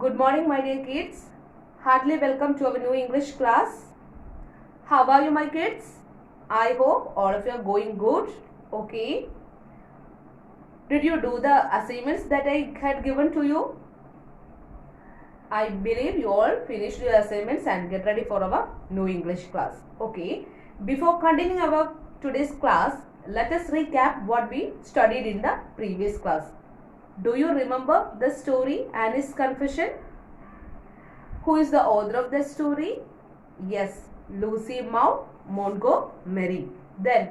Good morning, my dear kids. Heartily welcome to our new English class. How are you, my kids? I hope all of you are going good. Okay. Did you do the assignments that I had given to you? I believe you all finished your assignments and get ready for our new English class. Okay. Before continuing our today's class, let us recap what we studied in the previous class. Do you remember the story Annie's Confession? Who is the author of the story? Yes, Lucy Maud Montgomery. Then,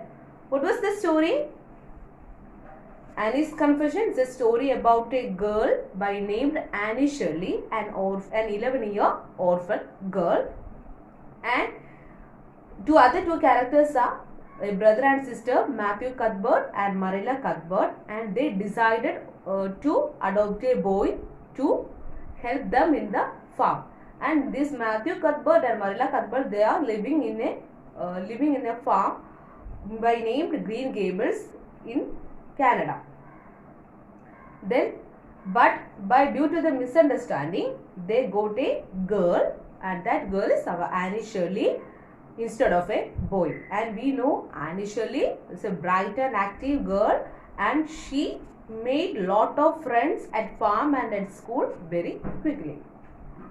what was the story? Annie's Confession is a story about a girl by named Annie Shirley, an 11-year orphan girl. And two characters are a brother and sister, Matthew Cuthbert and Marilla Cuthbert, and they decided to adopt a boy to help them in the farm. And this Matthew Cuthbert and Marilla Cuthbert, they are living in a farm by named Green Gables in Canada. Then, but due to the misunderstanding, they got a girl, and that girl is our Annie Shirley instead of a boy. And we know Annie Shirley is a bright and active girl, and she made lot of friends at farm and at school very quickly.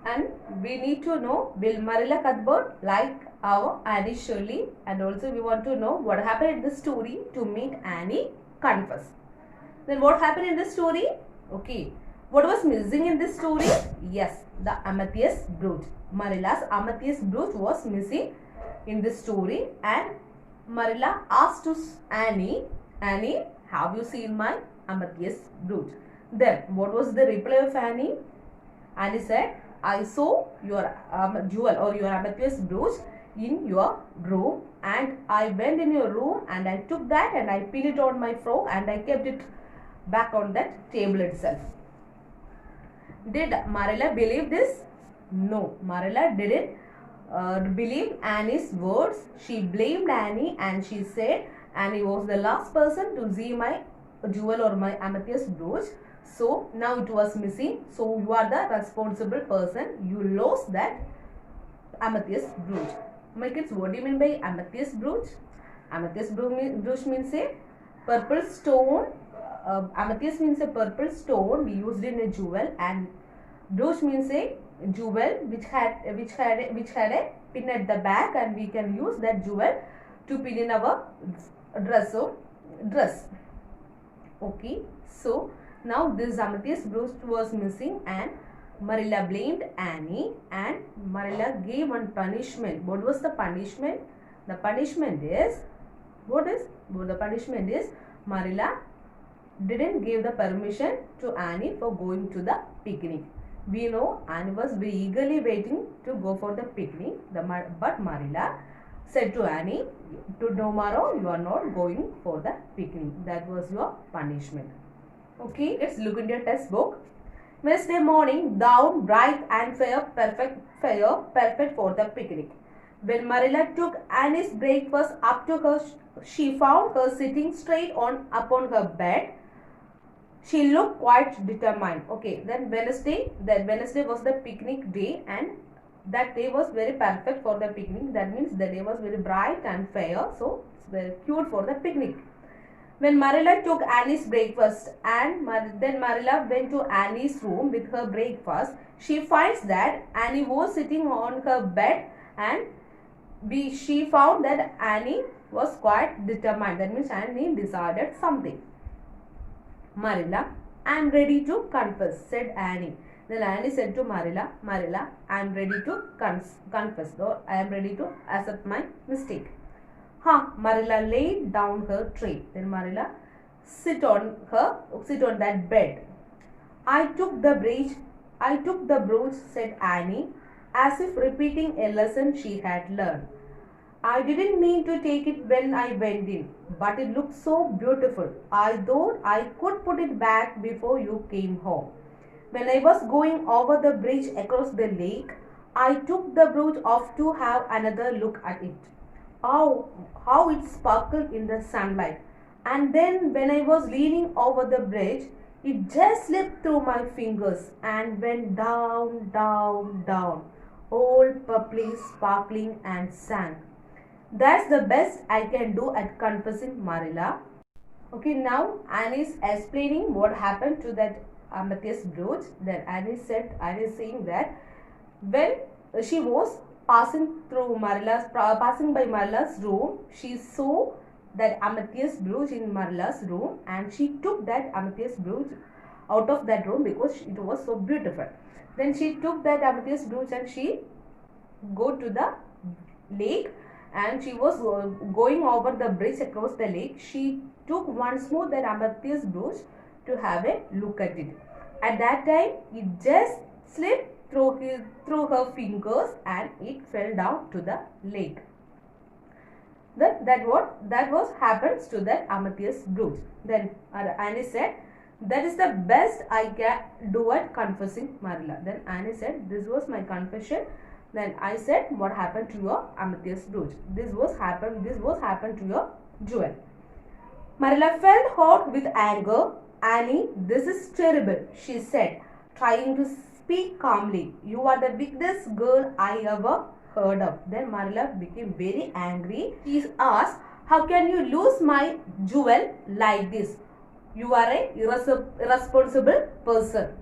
And we need to know, will Marilla Cuthbert like our Annie Shirley? And also we want to know what happened in the story to make Annie confess. Then what happened in the story? Okay. What was missing in this story? Yes, the amethyst brooch. Marilla's amethyst brooch was missing in this story, and Marilla asked to Annie, have you seen my amethyst brooch? Then what was the reply of Annie? Annie said, I saw your jewel or your amethyst brooch in your room, and I went in your room and I took that and I pinned it on my frock and I kept it back on that table itself. Did Marilla believe this? No, Marilla didn't believe Annie's words. She blamed Annie and she said Annie was the last person to see my jewel or my amethyst brooch. So now it was missing. So you are the responsible person. You lost that amethyst brooch. My kids, what do you mean by amethyst brooch? Amethyst brooch means a purple stone. Amethyst means a purple stone we used in a jewel, and brooch means a jewel which had a pin at the back, and we can use that jewel to pin in our dress. Okay, so now this amethyst brooch was missing, and Marilla blamed Annie, and Marilla gave one punishment. What was the punishment? The punishment is Marilla didn't give the permission to Annie for going to the picnic. We know Annie was very eagerly waiting to go for the picnic, but Marilla said to Annie, tomorrow you are not going for the picnic. That was your punishment. Okay, let's look into your test book. Wednesday morning, dawn bright and fair, perfect for the picnic. When Marilla took Annie's breakfast up to her, she found her sitting straight upon her bed. She looked quite determined. Okay, then Wednesday was the picnic day, and that day was very perfect for the picnic. That means the day was very bright and fair, so it's very cute for the picnic. When Marilla took Annie's breakfast and then Marilla went to Annie's room with her breakfast, she finds that Annie was sitting on her bed, and she found that Annie was quite determined. That means Annie decided something. Marilla, I am ready to confess, said Annie. Then Annie said to Marilla, I am ready to confess, or I am ready to accept my mistake. Marilla laid down her tray. Then Marilla sit on that bed. I took the brooch, said Annie, as if repeating a lesson she had learned. I didn't mean to take it when I went in, but it looked so beautiful. I thought I could put it back before you came home. When I was going over the bridge across the lake, I took the brooch off to have another look at it. How it sparkled in the sunlight. And then when I was leaning over the bridge, It just slipped through my fingers and went down, down, down, all purply, sparkling and sank. That's the best I can do at confessing, Marilla. Okay, now Annie is explaining what happened to that amethyst brooch. Then Annie is saying that when she was passing by Marilla's room, she saw that amethyst brooch in Marilla's room, and she took that amethyst brooch out of that room because it was so beautiful. Then she took that amethyst brooch and she go to the lake, and she was going over the bridge across the lake. She took once more that amethyst brooch to have a look at it. At that time, it just slipped through her fingers and it fell down to the lake. That was happens to that amethyst brooch. Then Annie said, that is the best I can do at confessing, Marilla. Then Annie said, this was my confession. Then I said, what happened to your amethyst brooch? This was happened to your jewel. Marilla felt hot with anger. Annie, this is terrible, she said, trying to speak calmly. You are the wickedest girl I ever heard of. Then Marilla became very angry. She asked, how can you lose my jewel like this? You are an irresponsible person.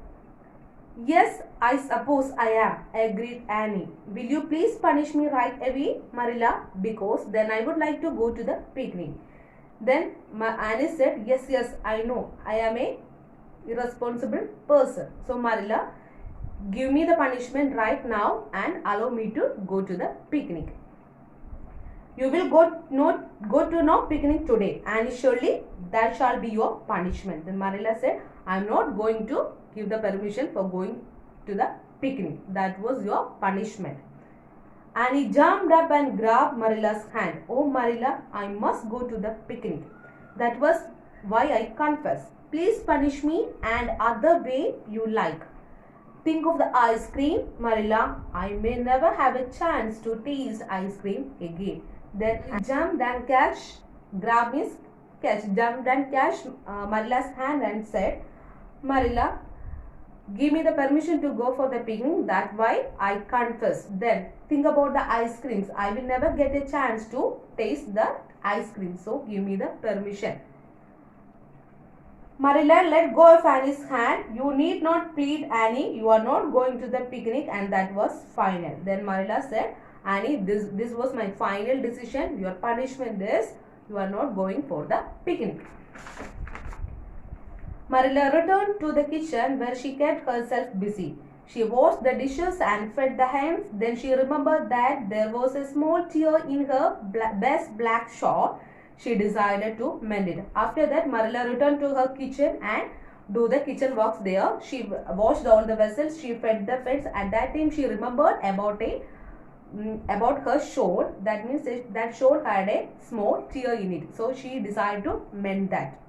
Yes, I suppose I am, agreed Annie. Will you please punish me right away, Marilla? Because then I would like to go to the picnic. Then Annie said, yes, I know. I am a irresponsible person. So Marilla, give me the punishment right now and allow me to go to the picnic. You will go to no picnic today, and surely that shall be your punishment. Then Marilla said, I am not going to give the permission for going to the picnic. That was your punishment. And he jumped up and grabbed Marilla's hand. Oh Marilla, I must go to the picnic. That was why I confess. Please punish me and other way you like. Think of the ice cream, Marilla. I may never have a chance to taste ice cream again. Then he jumped and catched Marilla's hand and said, Marilla, give me the permission to go for the picnic. That's why I confess. Then think about the ice creams. I will never get a chance to taste the ice cream. So give me the permission. Marilla let go of Annie's hand. You need not plead, Annie. You are not going to the picnic, and that was final. Then Marilla said, Annie, this was my final decision. Your punishment is you are not going for the picnic. Marilla returned to the kitchen where she kept herself busy. She washed the dishes and fed the hens. Then she remembered that there was a small tear in her best black shawl. She decided to mend it. After that, Marilla returned to her kitchen and do the kitchen works there. She washed all the vessels. She fed the pets. At that time, she remembered about her shawl. That means that shawl had a small tear in it. So she decided to mend that.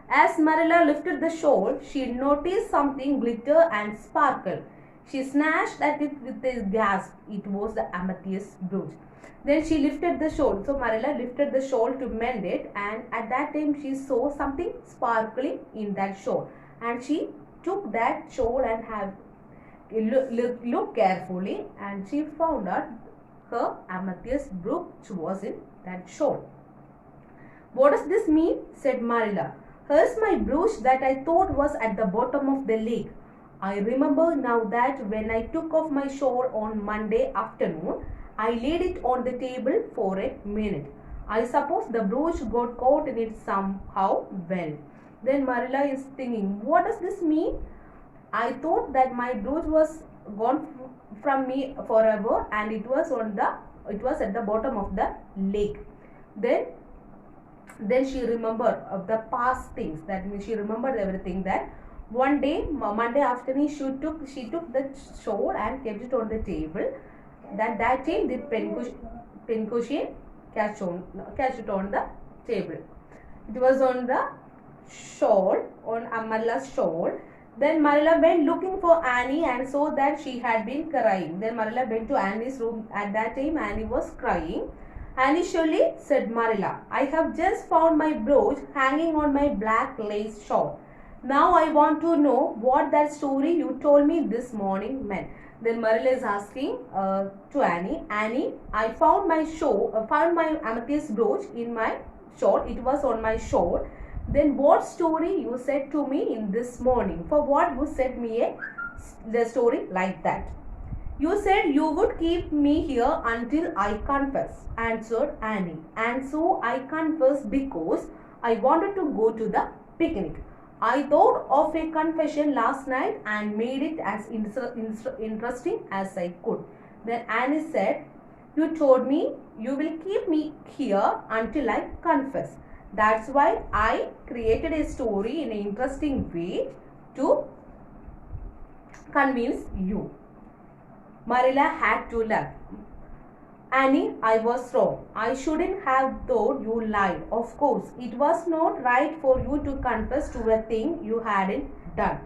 As Marilla lifted the shawl, she noticed something glitter and sparkle. She snatched at it with a gasp. It was the amethyst brooch. Then she lifted the shawl. So Marilla lifted the shawl to mend it, and at that time she saw something sparkling in that shawl. And she took that shawl and looked carefully, and she found out her amethyst brooch was in that shawl. What does this mean? Said Marilla. Here's my brooch that I thought was at the bottom of the lake. I remember now that when I took off my shawl on Monday afternoon, I laid it on the table for a minute. I suppose the brooch got caught in it somehow. Well, then Marilla is thinking, what does this mean? I thought that my brooch was gone from me forever, and it was at the bottom of the lake. Then she remembered of the past things. That means she remembered everything. That one day, Monday afternoon, she took the shawl and kept it on the table. That time the pincushion catch it on the table. It was on the shawl, on Marilla's shawl. Then Marilla went looking for Annie and saw that she had been crying. Then Marilla went to Annie's room. At that time, Annie was crying. Annie, surely, said Marilla, I have just found my brooch hanging on my black lace shawl. Now I want to know what that story you told me this morning meant. Then Marilla is asking to Annie, Annie, I found my amethyst brooch in my shawl. It was on my shawl. Then what story you said to me in this morning? For what you said me the story like that? You said you would keep me here until I confess, answered Annie. And so I confessed because I wanted to go to the picnic. I thought of a confession last night and made it as interesting as I could. Then Annie said, you told me you will keep me here until I confess. That's why I created a story in an interesting way to convince you. Marilla had to laugh. Annie, I was wrong. I shouldn't have thought you lied. Of course, it was not right for you to confess to a thing you hadn't done.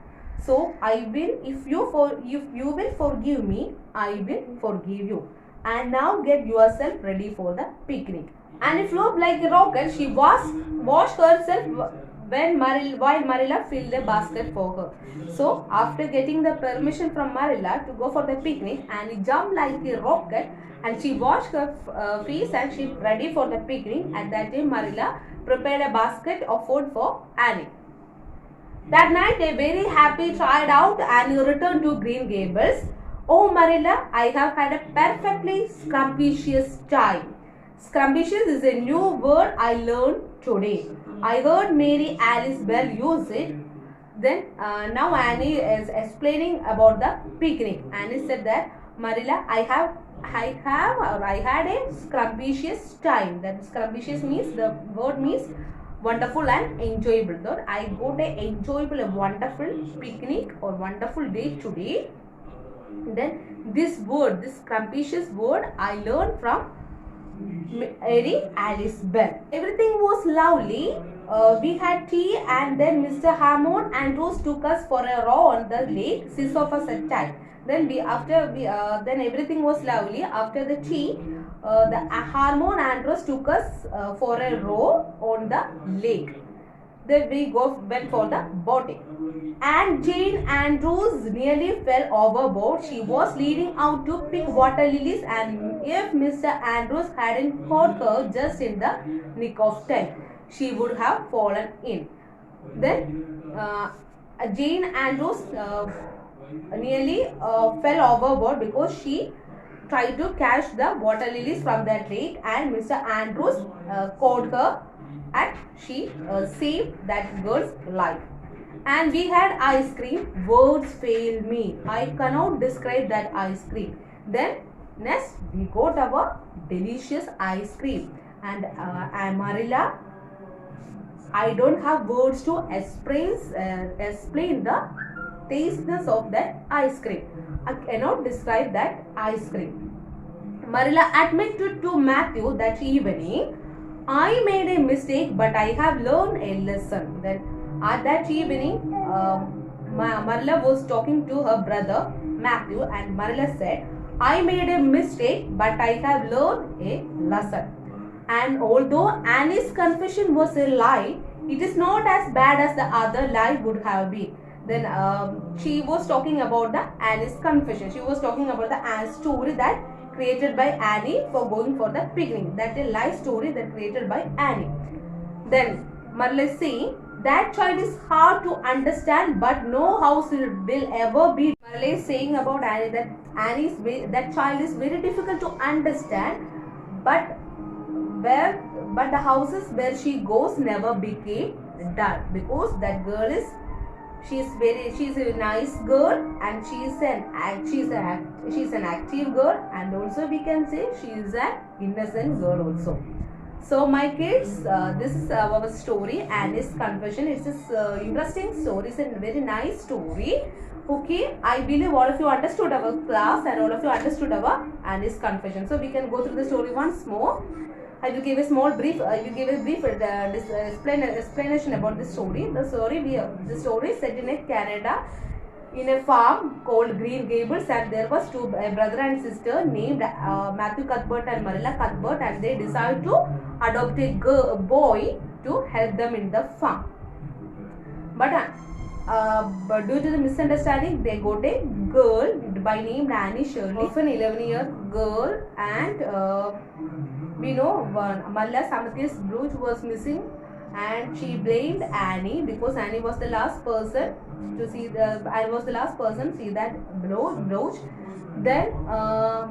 So I will, if you will forgive me, I will forgive you. And now get yourself ready for the picnic. Annie flew up like a rocket. She washed herself while Marilla filled the basket for her. So after getting the permission from Marilla to go for the picnic, Annie jumped like a rocket and she washed her face and she ready for the picnic. At that time, Marilla prepared a basket of food for Annie. That night, a very happy child out and returned to Green Gables. Oh, Marilla, I have had a perfectly scrumptious time. Scrumptious is a new word I learned today. I heard Mary Alice Bell use it. Then now Annie is explaining about the picnic. Annie said that Marilla, I had a scrumptious time. That scrumptious means the word means wonderful and enjoyable. That I got a enjoyable, a wonderful picnic or wonderful day today. Then this word, this scrumptious word, I learned from Mary Alice Bell. Everything was lovely. We had tea and then Mr. Hammond and Rose took us for a row on the lake, 6 of us at time. Then then everything was lovely. After the tea, the Hammond and Rose took us for a row on the lake. Then we went for the boating. And Jane Andrews nearly fell overboard. She was leading out to pick water lilies, and if Mr. Andrews hadn't caught her just in the nick of time, she would have fallen in. Then Jane Andrews nearly fell overboard because she tried to catch the water lilies from that lake, and Mr. Andrews caught her and she saved that girl's life. And we had ice cream. Words fail me. I cannot describe that ice cream. Then next we got our delicious ice cream. And Marilla, I don't have words to explain the tastiness of that ice cream. I cannot describe that ice cream. Marilla admitted to Matthew that evening, I made a mistake, but I have learned a lesson. Then at that evening, Marilla was talking to her brother Matthew, and Marilla said, I made a mistake, but I have learned a lesson. And although Annie's confession was a lie, it is not as bad as the other lie would have been. Then she was talking about the Annie's confession. She was talking about the story that created by Annie for going for the picnic. That is a lie story that created by Annie. Then Marilla is saying that child is hard to understand, but no house will ever be. Marilla is saying about Annie that that child is very difficult to understand, but the houses where she goes never became dull, because that girl is she's a nice girl, and she's an active girl, and also we can say she is an innocent girl also. So my kids, this is our story, Annie's confession. It's an interesting story. It's a very nice story. Okay, I believe all of you understood our class and all of you understood our Annie's confession. So we can go through the story once more. I will give a small brief. Explanation about this story. The story is set in Canada, in a farm called Green Gables, and there was two brother and sister named Matthew Cuthbert and Marilla Cuthbert, and they decided to adopt a boy to help them in the farm. But but due to the misunderstanding, they got a girl by name Annie Shirley, of an 11-year girl, and we know Malla Samathia's brooch was missing, and she blamed Annie because Annie was the last person to see see that brooch. Then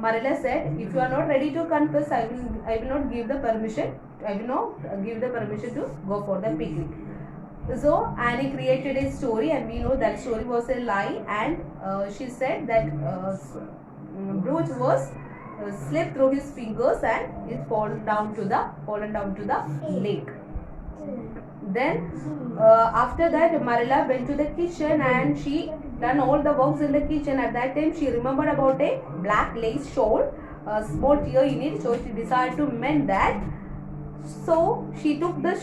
Marilla said, "If you are not ready to confess, I will not give the permission. I will not give the permission to go for the picnic." So Annie created a story, and we know that story was a lie. And she said that brooch was slipped through his fingers and it fallen down to the lake. Then after that, Marilla went to the kitchen and she done all the works in the kitchen. At that time, she remembered about a black lace shawl, a small tear in it. So she decided to mend that. So she took the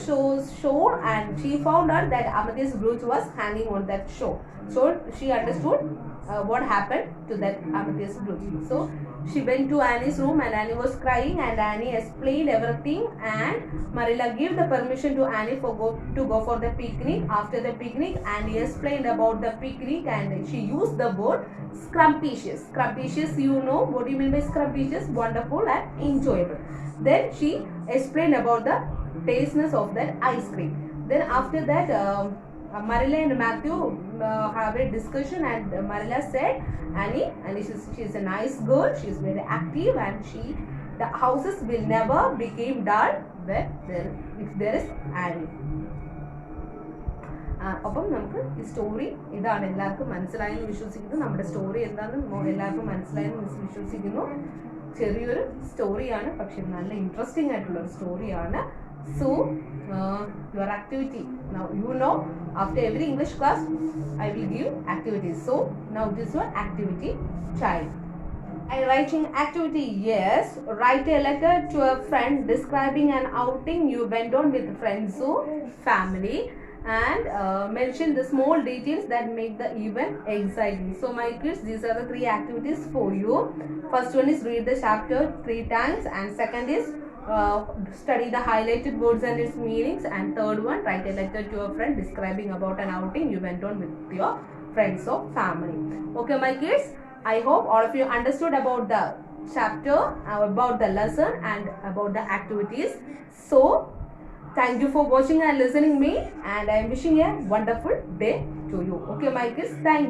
shawl and she found out that Amethyst brooch was hanging on that shawl. So she understood what happened to that Amethyst brooch. So she went to Annie's room and Annie was crying, and Annie explained everything, and Marilla gave the permission to Annie to go for the picnic. After the picnic, Annie explained about the picnic and she used the word scrumptious. Scrumptious, you know what do you mean by scrumptious? Wonderful and enjoyable. Then she explained about the tastiness of that ice cream. Then after that, Marilla and Matthew have a discussion, and Marilla said, Annie she's a nice girl, she's very active, and the houses will never become dull if there is Annie. അപ്പം നമുക്ക് ഈ story ഇതാണ്. എല്ലാവർക്കും മനസ്സിലായെന്ന് വിശ്വസിക്കുന്നു. നമ്മുടെ story എന്താണെന്ന് എല്ലാവർക്കും മനസ്സിലായെന്ന് വിശ്വസിക്കുന്നു. ചെറിയൊരു സ്റ്റോറിയാണ്, പക്ഷെ നല്ല ഇൻട്രസ്റ്റിംഗ് ആയിട്ടുള്ള ഒരു സ്റ്റോറിയാണ്. So your activity, now you know after every English class I will give activities. So now this is your activity, child. Writing activity, yes. Write a letter to a friend describing an outing you went on with friends or family, and mention the small details that make the event exciting. So my kids, these are the 3 activities for you. First one is read the chapter 3 times, and second is study the highlighted words and its meanings, and third one, write a letter to a friend describing about an outing you went on with your friends or family. Okay my kids, I hope all of you understood about the chapter, about the lesson, and about the activities. So thank you for watching and listening me, and I am wishing a wonderful day to you. Okay my kids, thank you.